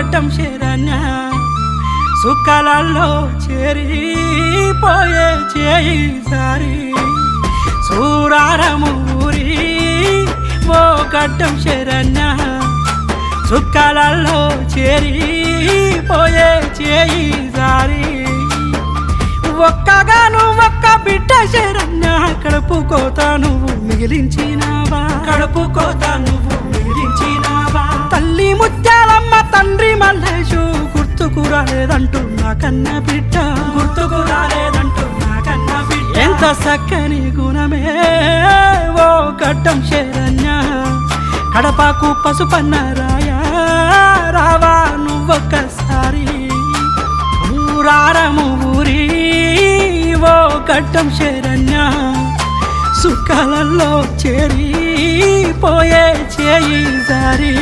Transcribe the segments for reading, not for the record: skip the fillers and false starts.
గడ్డం శరణ్య సుక్కలలో చేరిపోయే చేయి సారి సూరారము ఊరి ఓ గడ్డం శరణ్య సుక్కలలో చేరిపోయే చేయి సారి ఒక్కగాను ఒక్క బిడ్డ శరణ్య కడుపు కోత నువ్వు మిగిలించినావా కడుపు కోత నువ్వు మిగిలించినావా తల్లి ముత్యాలమ్మ తండ్రి మల్లేషు గుర్తుకు రాలేదంటూ నా కన్న బిడ్డ గుర్తుకు రాలేదంటూ నా కన్న బిడ్డ ఎంత చక్కని గుణమే ఓ గడ్డం శరణ్య కడపకు పసుపన్న రాయా రావా నువ్వొక్కసారి ఊరారము ఊరి ఓ గడ్డం శరణ్య సుఖాలలో చేరిపోయే చేయి జారి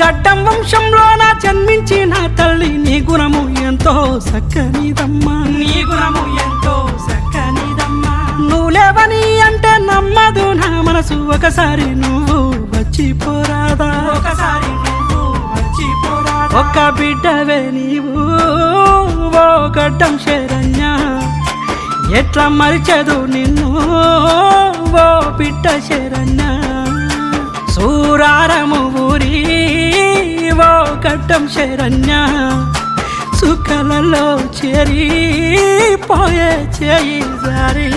గడ్డం వంశంలోన జన్మించిన తల్లి నీ గుణము ఎంతో చక్కనిదమ్మా నీ గుణము ఎంతో చక్కనిదమ్మా నువ్వు లేవని అంటే నమ్మదు నా మనసు ఒకసారి నువ్వు వచ్చిపోరాదా ఒకసారి నువ్వు వచ్చిపోరాదా ఒక్క బిడ్డవే నీవు ఓ గడ్డం శరణ్య ఎట్లా మరిచెదు నిన్ను ఓ బిడ్డ శరణ్య సూరారము ఊరి ఓ గడ్డం శరణ్య సుఖలలో చేరిపోయే చేయి జారి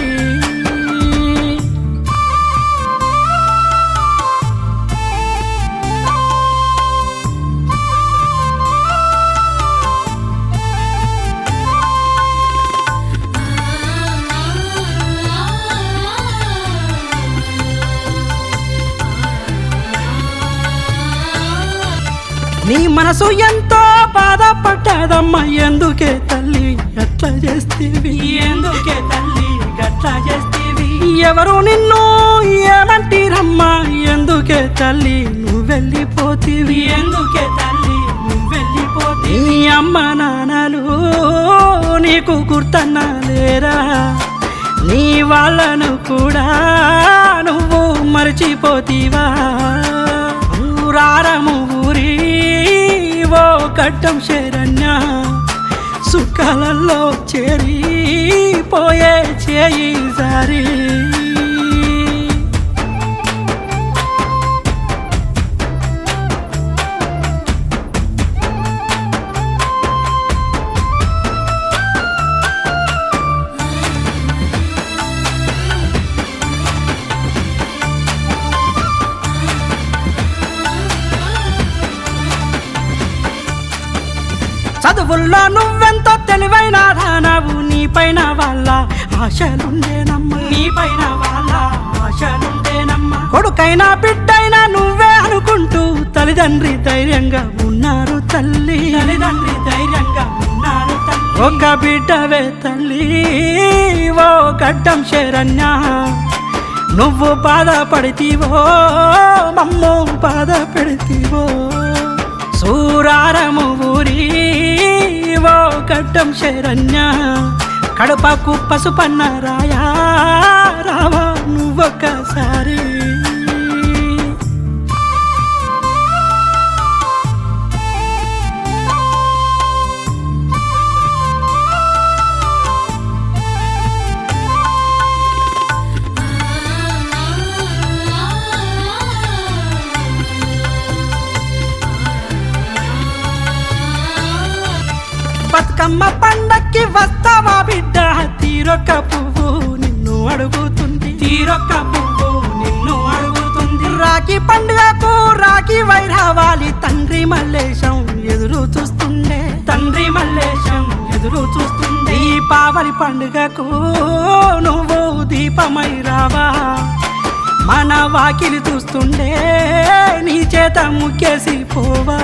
నీ మనసు ఎంతో బాధపడ్డదమ్మా ఎందుకే తల్లి గట్లా చేస్తేవి ఎందుకే తల్లి గట్లా చేస్తేవి ఎవరు నిన్ను ఏమంటిరమ్మా ఎందుకే తల్లి నువ్వు వెళ్ళిపోతీవి ఎందుకే తల్లి నువ్వు వెళ్ళిపోతీ నీ అమ్మ నాన్నలు నీకు గుర్తన్నా లేరా నీ వాళ్ళను కూడా నువ్వు మర్చిపోతీవా ఊరారము ఊరి ఓ గడ్డం శరణ్య సుఖాలలో చేరిపోయే చేయి జారి చదువుల్లో నువ్వెంతో తెలివైన దానవు నీపైన వాళ్ళ ఆశలుండేనమ్మా నీపైన వాళ్ళ ఆశలుండేనమ్మా కొడుకైనా బిడ్డైనా నువ్వే అనుకుంటూ తల్లిదండ్రి ధైర్యంగా ఉన్నారు తల్లి తల్లిదండ్రి ధైర్యంగా ఉన్నారు తల్లి ఒక బిడ్డవే తల్లి ఓ గడ్డం శరణ్య నువ్వు బాధపడితీవో మమ్ము బాధ పెడితీవో సూరారము ఊరి ఓ గడ్డం శరణ్య కడపకు పసుపన్న రాయా రావా నువ్వొక్కసారి బతుకమ్మ పండక్కి వస్తావా బిడ్డ తీరొక్క పువ్వు నిన్ను అడుగుతుంది తీరొక్క పువ్వు నిన్ను అడుగుతుంది రాఖీ పండుగకు రాఖీ వైరావాలి తండ్రి మల్లేశం ఎదురు చూస్తుండే తండ్రి మల్లేశం ఎదురు చూస్తుంది దీపావళి పండుగకు నువ్వు దీపమై రావా మన వాకిలి చూస్తుండే నీ చేత ముక్కేసి పోవా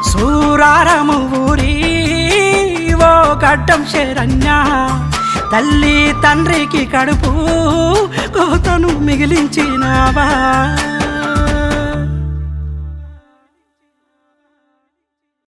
సూరారము ఊరి ఓ గడ్డం శరణ్య తల్లి తండ్రికి కడుపు కోతను మిగిలించినావా